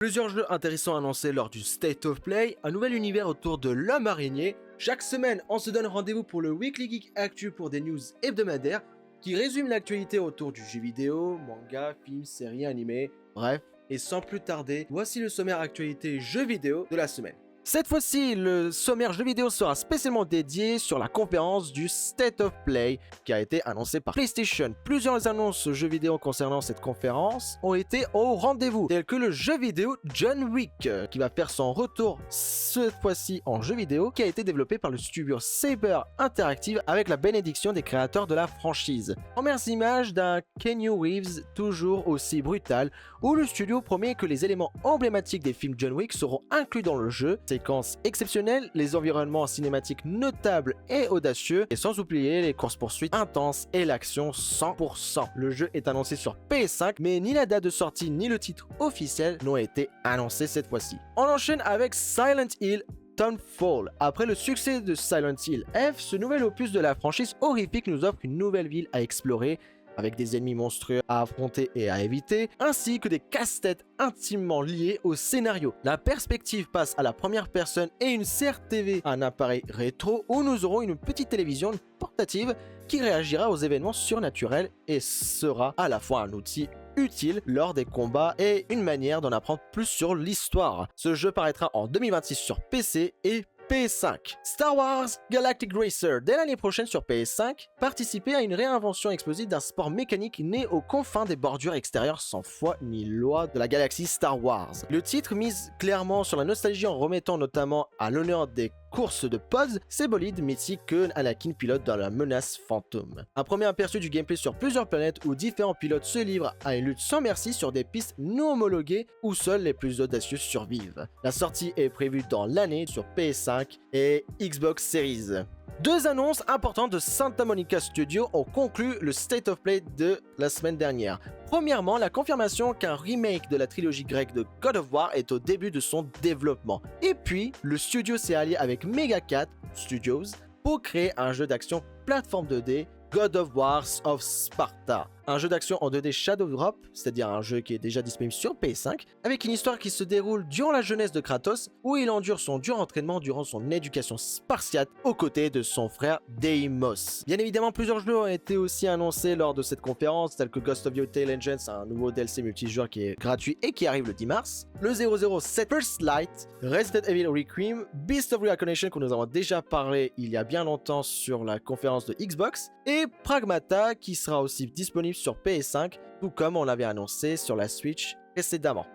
Plusieurs jeux intéressants annoncés lors du State of Play, un nouvel univers autour de l'homme araignée. Chaque semaine, on se donne rendez-vous pour le Weekly Geek Actu pour des news hebdomadaires qui résument l'actualité autour du jeu vidéo, manga, films, séries, animés, bref. Et sans plus tarder, voici le sommaire actualité jeux vidéo de la semaine. Cette fois-ci, le sommaire jeux vidéo sera spécialement dédié sur la conférence du State of Play qui a été annoncée par PlayStation. Plusieurs annonces jeux vidéo concernant cette conférence ont été au rendez-vous, tels que le jeu vidéo John Wick qui va faire son retour cette fois-ci en jeu vidéo, qui a été développé par le studio Saber Interactive avec la bénédiction des créateurs de la franchise. Premières images d'un Keanu Reeves toujours aussi brutal, où le studio promet que les éléments emblématiques des films John Wick seront inclus dans le jeu. Séquences exceptionnelles, les environnements cinématiques notables et audacieux, et sans oublier les courses-poursuites intenses et l'action 100%. Le jeu est annoncé sur PS5, mais ni la date de sortie ni le titre officiel n'ont été annoncés cette fois-ci. On enchaîne avec Silent Hill Townfall. Après le succès de Silent Hill F, ce nouvel opus de la franchise horrifique nous offre une nouvelle ville à explorer, avec des ennemis monstrueux à affronter et à éviter, ainsi que des casse-têtes intimement liés au scénario. La perspective passe à la première personne et une CRTV, un appareil rétro où nous aurons une petite télévision portative qui réagira aux événements surnaturels et sera à la fois un outil utile lors des combats et une manière d'en apprendre plus sur l'histoire. Ce jeu paraîtra en 2026 sur PC et PS5. Star Wars Galactic Racer, dès l'année prochaine sur PS5, participer à une réinvention explosive d'un sport mécanique né aux confins des bordures extérieures sans foi ni loi de la galaxie Star Wars. Le titre mise clairement sur la nostalgie en remettant notamment à l'honneur des courses de pods, ces bolides mythiques que Anakin pilote dans la menace fantôme. Un premier aperçu du gameplay sur plusieurs planètes où différents pilotes se livrent à une lutte sans merci sur des pistes non homologuées où seuls les plus audacieux survivent. La sortie est prévue dans l'année sur PS5 et Xbox Series. Deux annonces importantes de Santa Monica Studio ont conclu le State of Play de la semaine dernière. Premièrement, la confirmation qu'un remake de la trilogie grecque de God of War est au début de son développement. Et puis, le studio s'est allié avec Mega Cat Studios pour créer un jeu d'action plateforme 2D, God of War of Sparta. Un jeu d'action en 2D Shadow Drop, c'est-à-dire un jeu qui est déjà disponible sur PS5, avec une histoire qui se déroule durant la jeunesse de Kratos, où il endure son dur entraînement durant son éducation spartiate aux côtés de son frère Deimos. Bien évidemment, plusieurs jeux ont été aussi annoncés lors de cette conférence, tels que Ghost of Yotei Legends, un nouveau DLC multijoueur qui est gratuit et qui arrive le 10 mars, le 007 First Light, Resident Evil Requiem, Beast of Reincarnation que nous avons déjà parlé il y a bien longtemps sur la conférence de Xbox, et Pragmata qui sera aussi disponible sur PS5, tout comme on l'avait annoncé sur la Switch précédemment.